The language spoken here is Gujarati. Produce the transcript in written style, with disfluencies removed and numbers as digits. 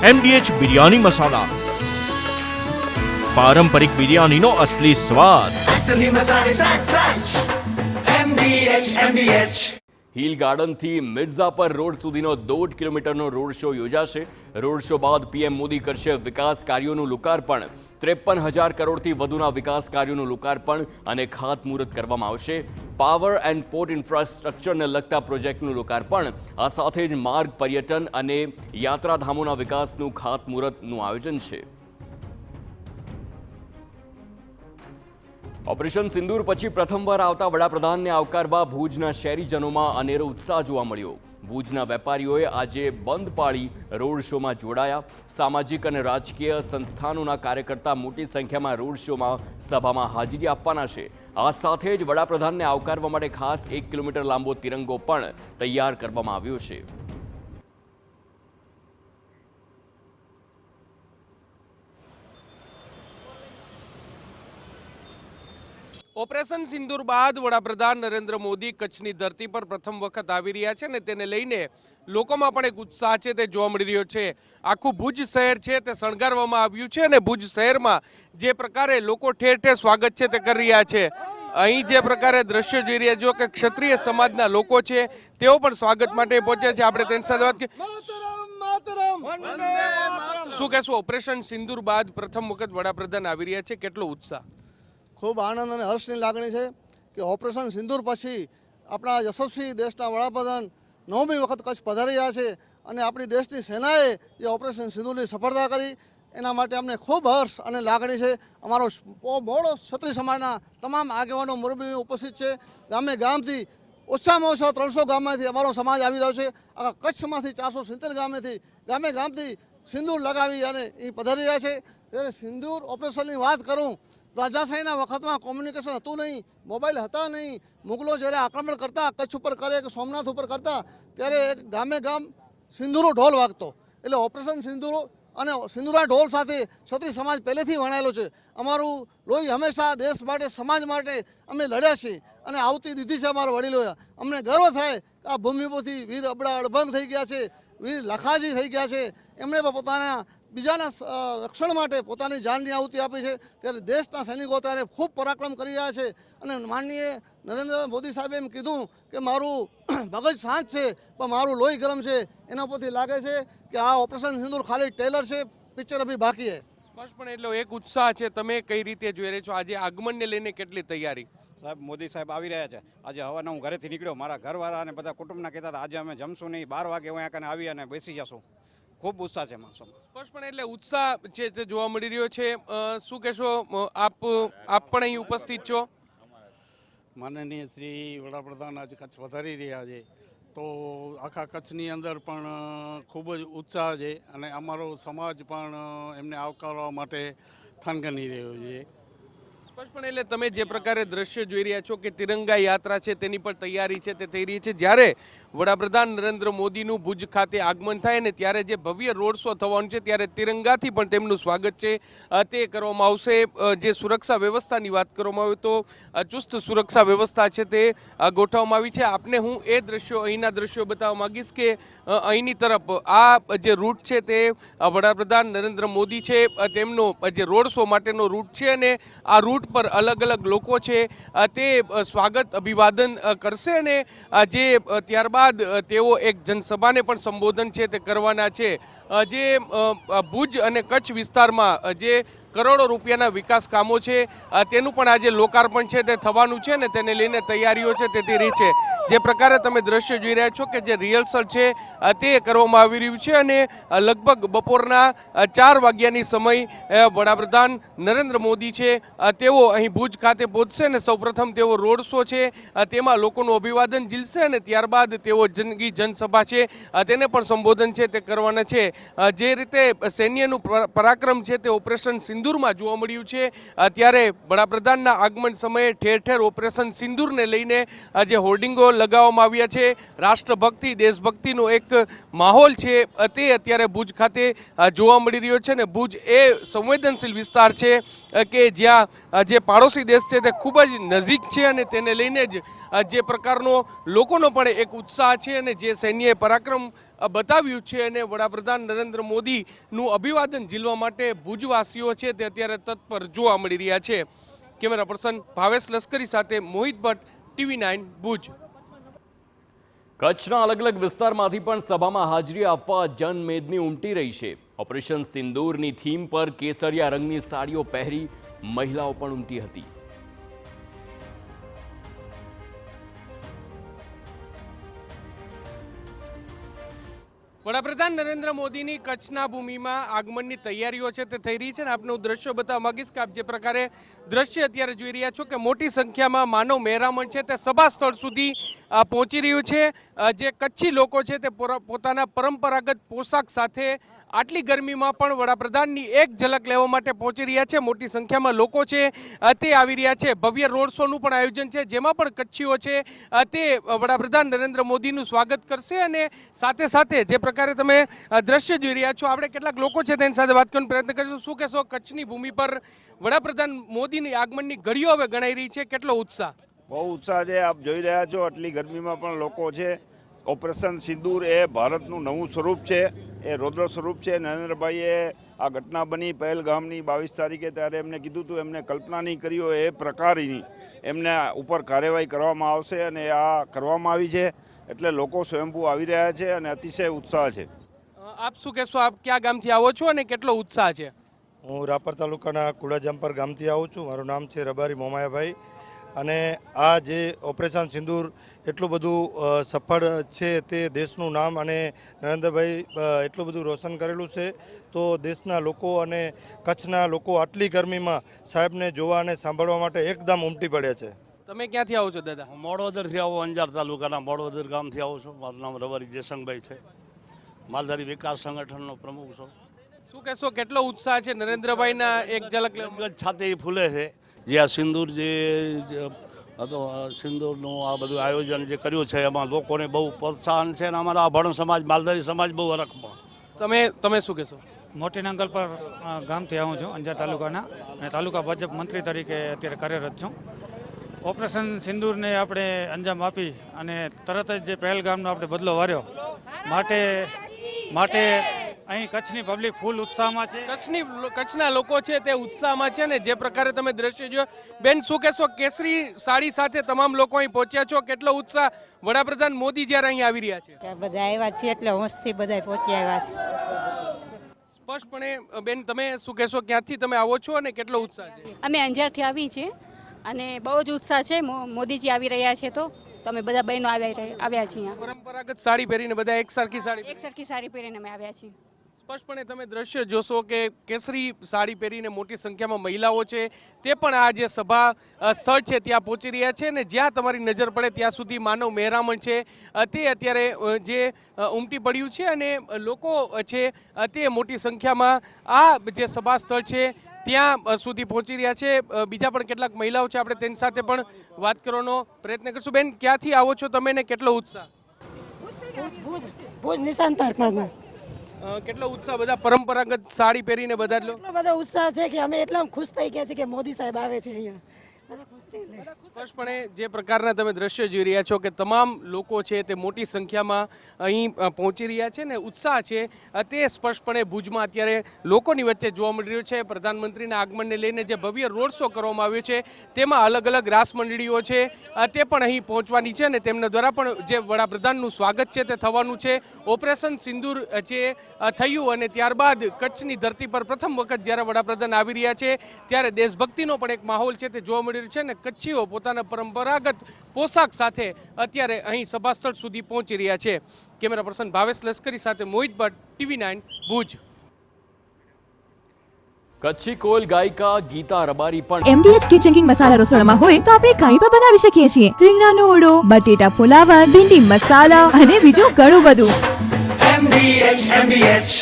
MDH બિરયાની મસાલા, પારંપરિક બિરયાનીનો અસલી સ્વાદ। असली मसाले साच साच MDH હિલ ગાર્ડનથી મિર્ઝાપર રોડ સુધીનો 1.5 કિલોમીટરનો રોડ શો યોજાશે। રોડ શો બાદ પીએમ મોદી કરશે વિકાસ કાર્યોનું લોકાર્પણ। 53,000 કરોડથી વધુના વિકાસ કાર્યોનું લોકાર્પણ અને ખાતમુહૂર્ત કરવામાં આવશે। પાવર એન્ડ પોર્ટ ઇન્ફ્રાસ્ટ્રક્ચરને લગતા પ્રોજેક્ટનું લોકાર્પણ, આ સાથે જ માર્ગ, પર્યટન અને યાત્રાધામોના વિકાસનું ખાતમુહૂર્તનું આયોજન છે। ઓપરેશન સિંદૂર પછી પ્રથમવાર આવતા વડાપ્રધાનને આવકારવા ભુજના શહેરીજનોમાં અનેરો ઉત્સાહ જોવા મળ્યો। ભુજના વેપારીઓએ આજે બંધ પાળી રોડ શોમાં જોડાયા। સામાજિક અને રાજકીય સંસ્થાનોના કાર્યકર્તા મોટી સંખ્યામાં રોડ શોમાં સભામાં હાજરી આપવાના છે। આ સાથે જ વડાપ્રધાનને આવકારવા માટે ખાસ 1 કિલોમીટર લાંબો તિરંગો પણ તૈયાર કરવામાં આવ્યો છે। ઓપરેશન સિંદૂર બાદ વડાપ્રધાન નરેન્દ્ર મોદી કચ્છની ધરતી પર પ્રથમ વખત આવી રહ્યા છે ને તેને લઈને લોકોમાં પણ એક ઉત્સાહ છે તે જોવા મળી રહ્યો છે। આખું ભુજ શહેર છે તે શણગારવામાં આવ્યું છે અને ભુજ શહેરમાં જે પ્રકારે લોકો ઠેર ઠેર સ્વાગત છે તે કરી રહ્યા છે। અહીં જે પ્રકારે દ્રશ્ય જોઈ રહ્યા છો કે ક્ષત્રિય સમાજના લોકો છે તેઓ પણ સ્વાગત માટે પહોંચ્યા છે। આપણે તેની સાથે વાત કરીએ। શું કહેશો, ઓપરેશન સિંદૂર બાદ પ્રથમ વખત વડાપ્રધાન આવી રહ્યા છે, કેટલો ઉત્સાહ? ખૂબ આનંદ અને હર્ષની લાગણી છે કે ઓપરેશન સિંદૂર પછી આપણા યશસ્વી દેશના વડાપ્રધાન 9મી વખત કચ્છ પધારી રહ્યા છે અને આપણી દેશની સેનાએ જે ઓપરેશન સિંદૂરની સફળતા કરી એના માટે અમને ખૂબ હર્ષ અને લાગણી છે। અમારો બહોળો ક્ષત્રિય સમાજના તમામ આગેવાનો મુરબ્બી ઉપસ્થિત છે। ગામે ગામથી ઓછામાં ઓછા 300 ગામમાંથી અમારો સમાજ આવી રહ્યો છે। આખા કચ્છમાંથી 470 ગામે ગામથી સિંદૂર લગાવી અને એ પધારી રહ્યા છે। ત્યારે સિંદૂર ઓપરેશનની વાત કરું, રાજાશાહીના વખતમાં કોમ્યુનિકેશન હતું નહીં, મોબાઈલ હતા નહીં। મુગલો જ્યારે આક્રમણ કરતા કચ્છ ઉપર કરે કે સોમનાથ ઉપર કરતા ત્યારે ગામે ગામ સિંદૂરો ઢોલ વાગતો, એટલે ઓપરેશન સિંદૂરો અને સિંદૂરા ઢોલ સાથે ક્ષત્રિય સમાજ પહેલેથી વણાયેલો છે। અમારું લોહી હંમેશા દેશ માટે, સમાજ માટે અમે લડ્યા છીએ અને આવતી દીધી છે અમારા વડીલોએ। અમને ગર્વ થાય કે આ ભૂમિ પરથી વીર અબડા અડભંગ થઈ ગયા છે, વીર લખાજી થઈ ગયા છે, એમણે પણ પોતાના બીજાના રક્ષણ માટે પોતાની જાનની આહુતિ આપી છે। ત્યારે દેશના સૈનિકો ત્યારે ખૂબ પરાક્રમ કરી રહ્યા છે અને માનનીય નરેન્દ્ર મોદી સાહેબે એમ કીધું કે મારું મગજ શાંત છે પણ મારું લોહી ગરમ છે। એના પરથી લાગે છે કે આ ઓપરેશન સિંદૂર ખાલી ટ્રેલર છે, પિક્ચર અભી બાકી છે। પણ એટલો એક ઉત્સાહ છે, તમે કઈ રીતે જોઈ રહ્યા છો? આજે આગમનને લઈને કેટલી તૈયારી? સાહેબ, મોદી સાહેબ આવી રહ્યા છે। આજે હવાના હું ઘરેથી નીકળ્યો, મારા ઘરવાળા અને બધા કુટુંબના કહેતા હતા આજે અમે જમશું નહીં, 12 વાગે હું અહીંયા આવી અને બેસી જશું। ખૂબ ઉત્સાહ છે માણસોમાં। સ્પષ્ટપણે એટલે ઉત્સાહ છે જે જોવા મળી રહ્યો છે। શું કહેશો, આપ પણ અહીં ઉપસ્થિત છો? માનનીય શ્રી વડાપ્રધાન આજે કચ્છ વધારી રહ્યા છે તો આખા કચ્છની અંદર પણ ખૂબ જ ઉત્સાહ છે અને અમારો સમાજ પણ એમને આવકારવા માટે થનગની રહ્યો છે। સ્પષ્ટપણે એટલે તમે જે પ્રકારે દ્રશ્ય જોઈ રહ્યા છો કે તિરંગા યાત્રા છે તેની પણ તૈયારી છે તે થઈ રહી છે। જ્યારે વડાપ્રધાન નરેન્દ્ર મોદીનું ભુજ ખાતે આગમન થાય ને ત્યારે જે ભવ્ય રોડ શો થવાનું છે ત્યારે તિરંગાથી પણ તેમનું સ્વાગત છે તે કરવામાં આવશે। જે સુરક્ષા વ્યવસ્થાની વાત કરવામાં આવે તો ચુસ્ત સુરક્ષા વ્યવસ્થા છે તે ગોઠવવામાં આવી છે। આપને હું એ દ્રશ્યો, અહીંના દ્રશ્યો બતાવવા માંગીશ કે અહીંની તરફ આ જે રૂટ છે તે વડાપ્રધાન નરેન્દ્ર મોદી છે તેમનો જે રોડ શો માટેનો રૂટ છે અને આ રૂટ પર અલગ અલગ લોકો છે તે સ્વાગત અભિવાદન કરશે અને જે ત્યારબાદ તેઓ એક જનસભાને પણ સંબોધન છે તે કરવાના છે। જે ભુજ અને કચ્છ વિસ્તારમાં જે કરોડો રૂપિયાના વિકાસ કામો છે તેનું પણ આજે લોકાર્પણ છે તે થવાનું છે ને તેને લઈને તૈયારીઓ છે તે થઈ રહી છે। જે પ્રકારે તમે દ્રશ્ય જોઈ રહ્યા છો કે જે રિહર્સલ છે તે કરવામાં આવી રહ્યું છે અને લગભગ બપોરના 4 વાગ્યાની સમય વડાપ્રધાન નરેન્દ્ર મોદી છે તેઓ અહીં ભુજ ખાતે પહોંચશે અને સૌપ્રથમ તેઓ રોડ શો છે તેમાં લોકોનું અભિવાદન ઝીલશે અને ત્યારબાદ તેઓ જનસભા છે તેને પણ સંબોધન છે તે કરવાના છે। જે રીતે સૈન્યનું પરાક્રમ છે તે ઓપરેશન સિંદૂરમાં જોવા મળ્યું છે ત્યારે વડાપ્રધાનના આગમન સમયે ઠેર ઠેર ઓપરેશન સિંદૂરને લઈને જે હોર્ડિંગો લગાવવામાં આવ્યા છે, રાષ્ટ્રભક્તિ, દેશભક્તિનો એક માહોલ છે તે અત્યારે ભુજ ખાતે જોવા મળી રહ્યો છે ને ભુજ એ સંવેદનશીલ વિસ્તાર છે કે જ્યાં જે પાડોશી દેશ છે તે ખૂબ જ નજીક છે અને તેને લઈને જ જે પ્રકારનો લોકોનો પણ એક ઉત્સાહ છે અને જે સૈન્યએ પરાક્રમ બતાવ્યું છે અને વડાપ્રધાન નરેન્દ્ર મોદીનું અભિવાદન ઝીલવા માટે ભુજવાસીઓ છે તે અત્યારે તત્પર જોવા મળી રહ્યા છે. કેમેરા પર્સન ભાવેશ લશ્કરી સાથે મોહિત ભટ્ટ, TV9 ભુજ. કચ્છના અલગ અલગ વિસ્તારમાંથી પણ સભામાં હાજરી આપવા જનમેદની ઉમટી રહી છે. ઓપરેશન સિંદૂરની થીમ પર કેસરિયા રંગની સાડીઓ પહેરી મહિલાઓ પણ ઉમટી હતી. વડાપ્રધાન નરેન્દ્ર મોદીની કચ્છના ભૂમિમાં આગમનની તૈયારીઓ છે તે થઈ રહી છે અને આપને હું દ્રશ્યો બતાવવા માંગીશ કે આપ જે પ્રકારે દ્રશ્ય અત્યારે જોઈ રહ્યા છો કે મોટી સંખ્યામાં માનવ મહેરામણ છે તે સભા સ્થળ સુધી પહોંચી રહ્યું છે. જે કચ્છી લોકો છે તે પોતાના પરંપરાગત પોશાક સાથે આટલી ગરમીમાં પણ વડાપ્રધાનની એક ઝલક લેવા માટે પહોંચી રહ્યા છે. મોટી સંખ્યામાં લોકો છે તે આવી રહ્યા છે. ભવ્ય રોડ શોનું પણ આયોજન છે જેમાં પણ કચ્છીઓ છે તે વડાપ્રધાન નરેન્દ્ર મોદીનું સ્વાગત કરશે અને સાથે સાથે જે પ્રકારે તમે દ્રશ્ય જોઈ રહ્યા છો આપણે કેટલાક લોકો છે તેની સાથે વાત કરવાનો પ્રયત્ન કરીશું. શું કહેશો, કચ્છની ભૂમિ પર વડાપ્રધાન મોદીની આગમનની ઘડીઓ હવે ગણાઈ રહી છે, કેટલો ઉત્સાહ? બહુ ઉત્સાહ છે. આપ જોઈ રહ્યા છો આટલી ગરમીમાં પણ લોકો છે. ઓપરેશન સિંદૂર એ ભારતનું નવું સ્વરૂપ છે, એ રૌદ્ર સ્વરૂપ છે. નરેન્દ્રભાઈએ આ ઘટના બની પહેલગામની 22 તારીખે ત્યારે એમને કીધું હતું, એમને કલ્પના નહીં કરી હોય એ પ્રકારની એમને ઉપર કાર્યવાહી કરવામાં આવશે અને આ કરવામાં આવી છે. એટલે લોકો સ્વયંભૂ આવી રહ્યા છે અને અતિશય ઉત્સાહ છે. આપ શું કહેશો, આપ કયા ગામથી આવો છો અને કેટલો ઉત્સાહ છે? હું રાપર તાલુકાના કુડાજામપર ગામથી આવું છું. મારું નામ છે રબારી મોમાયાભાઈ. અને આ જે ઓપરેશન સિંદૂર એટલું બધું સફળ છે તે દેશનું નામ અને નરેન્દ્રભાઈ એટલું બધું રોશન કરેલું છે. તો દેશના લોકો અને કચ્છના લોકો આટલી ગરમીમાં સાહેબને જોવા અને સાંભળવા માટે એકદમ ઉમટી પડ્યા છે. તમે ક્યાંથી આવો છો દાદા? હું મોડોદરથી આવું, અંજાર તાલુકાના મોડોદર ગામથી આવું છું. મારું નામ રબારી જયશંકભાઈ છે. માલધારી વિકાસ સંગઠનનો પ્રમુખ છું. શું કહેશો, કેટલો ઉત્સાહ છે નરેન્દ્રભાઈના એક ઝલક લેવા? છાતી ફૂલે છે. જે આ સિંદૂર જે હતો, સિંદૂરનું આ બધું આયોજન જે કર્યું છે એમાં લોકોને બહુ પ્રોત્સાહન છે અને અમારા ભણ સમાજ, માલધારી સમાજ બહુ હરખમાં. તમે શું કહેશો? મોટી નાંગલ પર ગામથી આવું છું, અંજાર તાલુકાના, અને તાલુકા ભાજપ મંત્રી તરીકે અત્યારે કાર્યરત છું. ઓપરેશન સિંદૂરને આપણે અંજામ આપી અને તરત જ જે પહેલગામનો આપણે બદલો વાર્યો માટે અહીં કચ્છની પબ્લિક ફૂલ ઉત્સાહમાં છે. કચ્છના લોકો છે તે ઉત્સાહમાં છે ને જે પ્રકારે તમે દ્રશ્ય જોયો. બેન શું કહેશો, કેસરી સાડી સાથે તમામ લોકો અહીં પહોંચ્યા છો, કેટલો ઉત્સાહ વડાપ્રધાન મોદી જ્યારે અહીં આવી રહ્યા છે? બધા આવ્યા છે એટલે હોંશથી બધા પહોંચી આવ્યા છે. સ્પષ્ટપણે બેન તમે શું કહેશો, ક્યાંથી તમે આવો છો અને કેટલો ઉત્સાહ છે? અમે અંજારથી આવી છીએ અને બહુ જ ઉત્સાહ છે. મોદીજી આવી રહ્યા છે તો અમે બધા બહેનો આવ્યા છીએ. પરંપરાગત સાડી પહેરીને બધા એકસરખી સાડી પહેરીને અમે આવ્યા છીએ. સ્પષ્ટપણે તમે દ્રશ્ય જોશો કે કેસરી સાડી પહેરીને મોટી સંખ્યામાં મહિલાઓ છે તે પણ આ જે સભા સ્થળ છે ત્યાં પહોંચી રહ્યા છે અને જ્યાં તમારી નજર પડે ત્યાં સુધી માનવ મહેરામણ છે તે અત્યારે જે ઉમટી પડ્યું છે અને લોકો છે તે મોટી સંખ્યામાં આ જે સભા સ્થળ છે ત્યાં સુધી પહોંચી રહ્યા છે. બીજા પણ કેટલાક મહિલાઓ છે, આપણે તેની સાથે પણ વાત કરવાનો પ્રયત્ન કરશું. બેન ક્યાંથી આવો છો તમે ને કેટલો ઉત્સાહ? ભુજ નિશાન પાર્કમાં. કેટલો ઉત્સાહ? બધા પરંપરાગત સાડી પહેરીને બધા જ લોકો? એટલો બધો ઉત્સાહ છે કે અમે એટલા ખુશ થઈ ગયા છે કે મોદી સાહેબ આવે છે અહીંયા. સ્પષ્ટપણે જે પ્રકારના તમે દ્રશ્ય જોઈ રહ્યા છો કે તમામ લોકો છે તે મોટી સંખ્યામાં અહીં પહોંચી રહ્યા છે ને ઉત્સાહ છે તે સ્પષ્ટપણે ભુજમાં અત્યારે લોકોની વચ્ચે જોવા મળી રહ્યો છે. પ્રધાનમંત્રીના આગમનને લઈને જે ભવ્ય રોડ શો કરવામાં આવ્યો છે તેમાં અલગ અલગ રાસ મંડળીઓ છે તે પણ અહીં પહોંચવાની છે અને તેમના દ્વારા પણ જે વડાપ્રધાનનું સ્વાગત છે તે થવાનું છે. ઓપરેશન સિંદૂર જે થયું અને ત્યારબાદ કચ્છની ધરતી પર પ્રથમ વખત જ્યારે વડાપ્રધાન આવી રહ્યા છે ત્યારે દેશભક્તિનો પણ એક માહોલ છે તે જોવા મળી રહ્યો છે ને કચ્છીઓ પોતાના પરંપરાગત પોશાક સાથે અત્યારે અહીં સભાસ્થળ સુધી પહોંચી રહ્યા છે. કેમેરા પર્સન ભાવેશ લશ્કરી સાથે મોહિત ભટ્ટ, TV9 ભુજ. કચ્છી કોલ ગાયિકા ગીતા રબારી પણ MDH કિચન કિંગ મસાલા રસોડામાં હોય તો આપણે કાંઈ પણ બનાવી શકીએ છીએ. રીંગણાનો ઓળો, બટેટા ફુલાવર, ભીંડી મસાલા અને બીજું ઘણું બધું. MDH